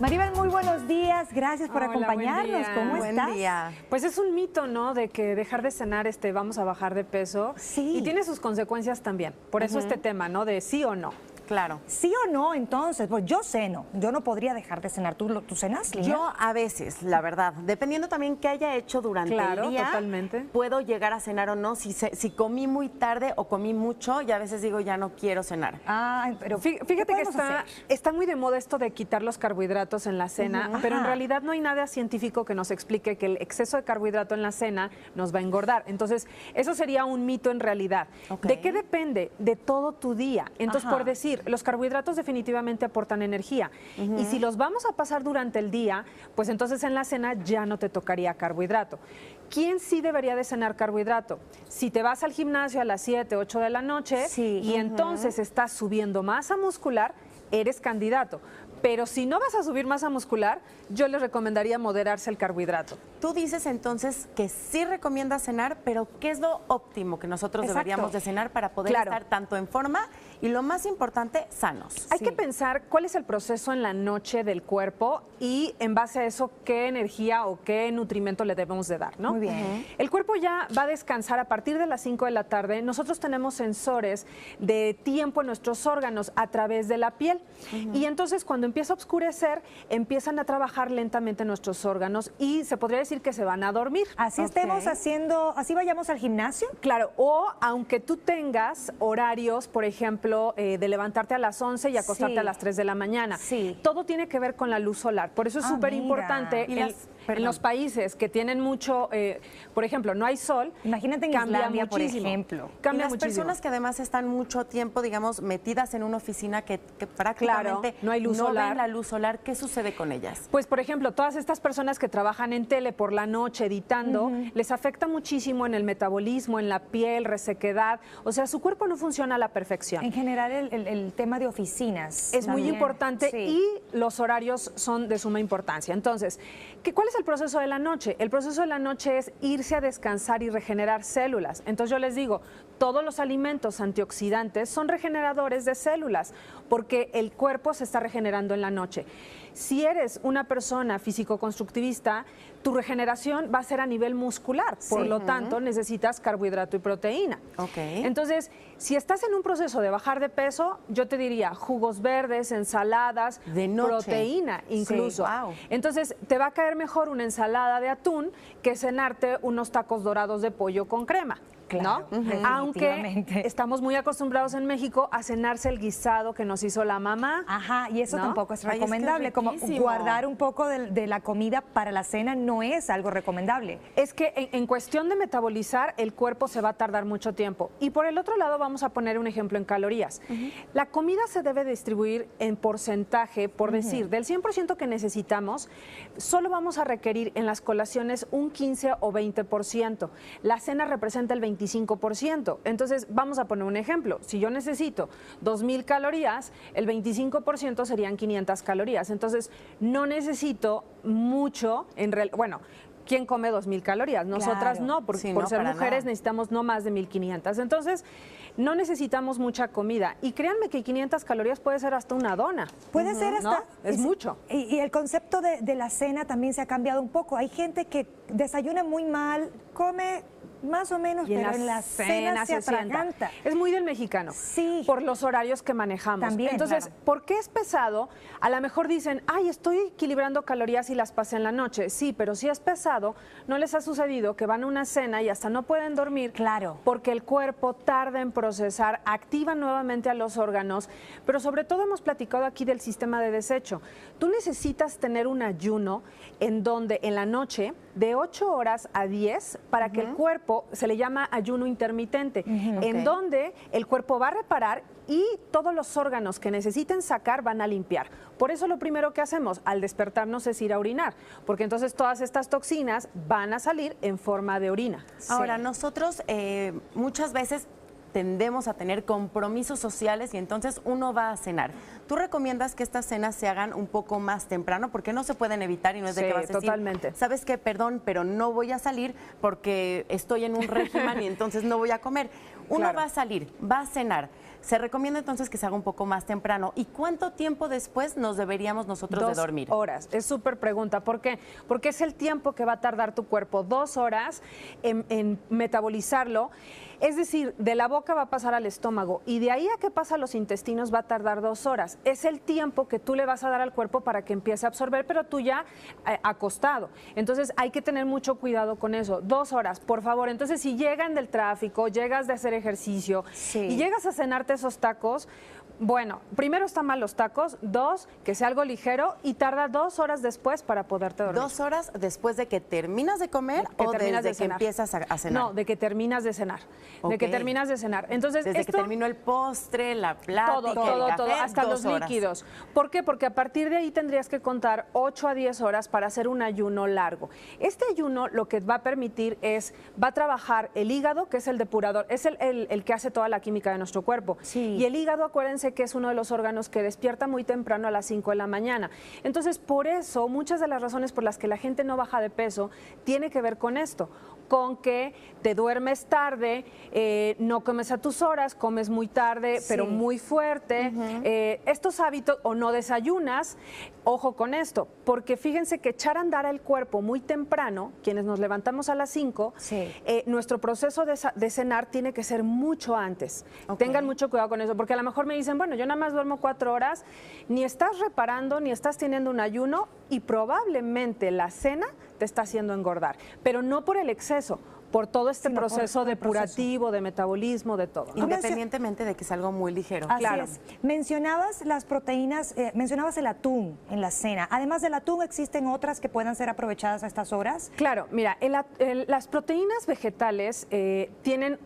Maribel, muy buenos días. Gracias por acompañarnos. ¿Cómo estás? Buen día. Pues es un mito, ¿no? De que dejar de cenar, vamos a bajar de peso. Sí. Y tiene sus consecuencias también. Por eso este tema, ¿no? De sí o no. Claro. ¿Sí o no? Entonces, pues yo ceno. Yo no podría dejar de cenar. ¿Tú cenas, Lina? Yo a veces, la verdad. Dependiendo también qué haya hecho durante el día. Totalmente. Puedo llegar a cenar o no. Si comí muy tarde o comí mucho, y a veces digo, ya no quiero cenar. Ah, pero fíjate que está muy de moda esto de quitar los carbohidratos en la cena, pero en realidad no hay nada científico que nos explique que el exceso de carbohidrato en la cena nos va a engordar. Entonces, eso sería un mito en realidad. ¿De qué depende? De todo tu día. Entonces, por decir, los carbohidratos definitivamente aportan energía. Y si los vamos a pasar durante el día, pues entonces en la cena ya no te tocaría carbohidrato. ¿Quién sí debería de cenar carbohidrato? Si te vas al gimnasio a las 7, 8 de la noche y entonces estás subiendo masa muscular, eres candidato. Pero si no vas a subir masa muscular, yo les recomendaría moderarse el carbohidrato. Tú dices entonces que sí recomiendas cenar, pero ¿qué es lo óptimo que nosotros deberíamos de cenar para poder estar tanto en forma y, lo más importante, sanos? Hay que pensar cuál es el proceso en la noche del cuerpo y en base a eso qué energía o qué nutrimento le debemos de dar, ¿no? Muy bien. El cuerpo ya va a descansar a partir de las 5 de la tarde. Nosotros tenemos sensores de tiempo en nuestros órganos a través de la piel. Y entonces cuando empieza a oscurecer, empiezan a trabajar lentamente nuestros órganos y se podría decir que se van a dormir. Así estemos haciendo, así vayamos al gimnasio. Claro, o aunque tú tengas horarios, por ejemplo, de levantarte a las 11 y acostarte a las 3 de la mañana. Todo tiene que ver con la luz solar. Por eso es súper importante en los países que tienen mucho, por ejemplo, no hay sol. Imagínate en Islandia, por ejemplo. Cambia muchísimo. Personas que además están mucho tiempo, digamos, metidas en una oficina que prácticamente no hay luz solar. Ven la luz solar, ¿qué sucede con ellas? Pues, por ejemplo, todas estas personas que trabajan en tele por la noche editando, les afecta muchísimo en el metabolismo, en la piel, resequedad. O sea, su cuerpo no funciona a la perfección. En general, el tema de oficinas es muy importante y los horarios son de suma importancia. Entonces, ¿cuál es el proceso de la noche? El proceso de la noche es irse a descansar y regenerar células. Entonces, yo les digo, todos los alimentos antioxidantes son regeneradores de células porque el cuerpo se está regenerando en la noche. Si eres una persona físico-constructivista, tu regeneración va a ser a nivel muscular, por lo tanto necesitas carbohidrato y proteína. Entonces, si estás en un proceso de bajar de peso, yo te diría jugos verdes, ensaladas, proteína incluso. Entonces, te va a caer mejor una ensalada de atún que cenarte unos tacos dorados de pollo con crema. Claro, aunque estamos muy acostumbrados en México a cenarse el guisado que nos hizo la mamá. Y eso tampoco es recomendable. Como guardar un poco de la comida para la cena no es algo recomendable. Es que en cuestión de metabolizar, el cuerpo se va a tardar mucho tiempo. Y por el otro lado, vamos a poner un ejemplo en calorías. La comida se debe distribuir en porcentaje, por decir, del 100% que necesitamos, solo vamos a requerir en las colaciones un 15 o 20%. La cena representa el 25%. Entonces, vamos a poner un ejemplo. Si yo necesito 2,000 calorías, el 25% serían 500 calorías. Entonces, no necesito mucho, bueno, ¿quién come 2,000 calorías? Nosotras no, por ser mujeres necesitamos no más de 1,500. Entonces, no necesitamos mucha comida. Y créanme que 500 calorías puede ser hasta una dona. Puede ser hasta... ¿no? Es mucho. Y el concepto de la cena también se ha cambiado un poco. Hay gente que desayuna muy mal, come más o menos, pero en la cena se atraganta. Es muy del mexicano, por los horarios que manejamos. También, entonces, ¿por qué es pesado? A lo mejor dicen, ay, estoy equilibrando calorías y las pasé en la noche. Sí, pero si es pesado, ¿no les ha sucedido que van a una cena y hasta no pueden dormir? Claro. Porque el cuerpo tarda en procesar, activa nuevamente a los órganos, pero sobre todo hemos platicado aquí del sistema de desecho. Tú necesitas tener un ayuno en donde en la noche, de 8 horas a 10, para que el cuerpo, se le llama ayuno intermitente, en donde el cuerpo va a reparar y todos los órganos que necesiten sacar van a limpiar. Por eso lo primero que hacemos al despertarnos es ir a orinar, porque entonces todas estas toxinas van a salir en forma de orina. Ahora, nosotros muchas veces tendemos a tener compromisos sociales y entonces uno va a cenar. ¿Tú recomiendas que estas cenas se hagan un poco más temprano? Porque no se pueden evitar y no es de que vas a decir, totalmente. ¿Sabes qué? Perdón, pero no voy a salir porque estoy en un régimen y entonces no voy a comer. Uno Claro. va a salir, va a cenar. Se recomienda entonces que se haga un poco más temprano. ¿Y cuánto tiempo después nos deberíamos nosotros de dormir? 2 horas. Es súper pregunta. ¿Por qué? Porque es el tiempo que va a tardar tu cuerpo, 2 horas en metabolizarlo. Es decir, de la boca va a pasar al estómago y de ahí a que pasa a los intestinos va a tardar 2 horas. Es el tiempo que tú le vas a dar al cuerpo para que empiece a absorber, pero tú ya acostado. Entonces hay que tener mucho cuidado con eso. 2 horas, por favor. Entonces si llegan del tráfico, llegas de hacer ejercicio y llegas a cenarte esos tacos, bueno, primero están mal los tacos, 2, que sea algo ligero y tarda 2 horas después para poderte dormir. 2 horas después de que terminas de comer o desde que empiezas a cenar. No, de que terminas de cenar. De que terminas de cenar. Entonces, desde que terminó el postre, la plática, el café, hasta 2 los horas. líquidos. ¿Por qué? Porque a partir de ahí tendrías que contar 8 a 10 horas para hacer un ayuno largo. Este ayuno lo que va a permitir es, va a trabajar el hígado, que es el depurador, es el que hace toda la química de nuestro cuerpo. Sí. Y el hígado, acuérdense que es uno de los órganos que despierta muy temprano a las 5 de la mañana. Entonces, por eso, muchas de las razones por las que la gente no baja de peso tiene que ver con esto, con que te duermes tarde, no comes a tus horas, comes muy tarde, pero muy fuerte. Estos hábitos, o no desayunas, ojo con esto, porque fíjense que echar a andar el cuerpo muy temprano, quienes nos levantamos a las 5, nuestro proceso de cenar tiene que ser mucho antes. Tengan mucho cuidado con eso, porque a lo mejor me dicen, bueno, yo nada más duermo 4 horas, ni estás reparando, ni estás teniendo un ayuno y probablemente la cena te está haciendo engordar, pero no por el exceso, por todo este proceso depurativo, de metabolismo, de todo, ¿no? Independientemente de que es algo muy ligero. Así Claro. es. Mencionabas las proteínas, mencionabas el atún en la cena. Además del atún, ¿existen otras que puedan ser aprovechadas a estas horas? Claro, mira, las proteínas vegetales tienen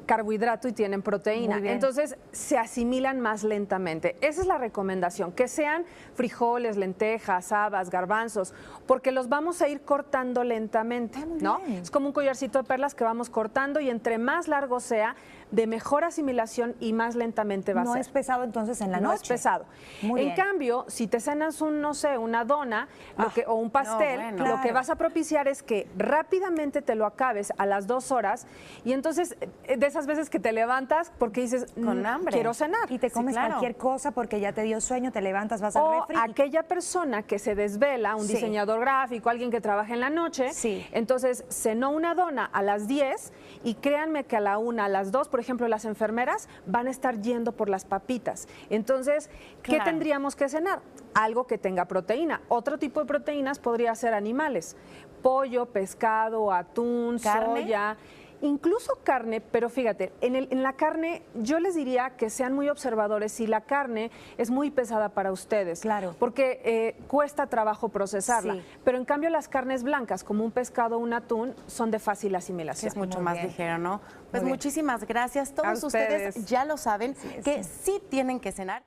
carbohidrato y tienen proteína, Muy bien. entonces se asimilan más lentamente. Esa es la recomendación, que sean frijoles, lentejas, habas, garbanzos, porque los vamos a ir cortando lentamente, ¿no? bien. Es como un collarcito de perlas que vamos cortando y entre más largo sea, de mejor asimilación y más lentamente va a No ser. es pesado entonces en la No noche. es pesado. Muy En bien. cambio, si te cenas una dona o un pastel, bueno. lo que Claro. vas a propiciar es que rápidamente te lo acabes a las 2 horas y entonces de esas veces que te levantas porque dices, Con hambre. quiero cenar. Y te comes claro. cualquier cosa porque ya te dio sueño, te levantas, vas al O refri. aquella persona que se desvela, un Sí. diseñador gráfico, alguien que trabaja en la noche, Sí. entonces cenó una dona a las 10 y créanme que a la 1, a las 2, por ejemplo, las enfermeras van a estar yendo por las papitas. Entonces, ¿qué Claro. tendríamos que cenar? Algo que tenga proteína. Otro tipo de proteínas podría ser animales, pollo, pescado, atún, ¿Carne? soya. Incluso carne, pero fíjate, en la carne yo les diría que sean muy observadores si la carne es muy pesada para ustedes. Claro. Porque cuesta trabajo procesarla. Sí. Pero en cambio las carnes blancas, como un pescado o un atún, son de fácil asimilación. Es mucho Muy más bien. ligero, ¿no? Pues Muy bien. muchísimas gracias. Todos A ustedes ustedes. ya lo saben que sí tienen que cenar.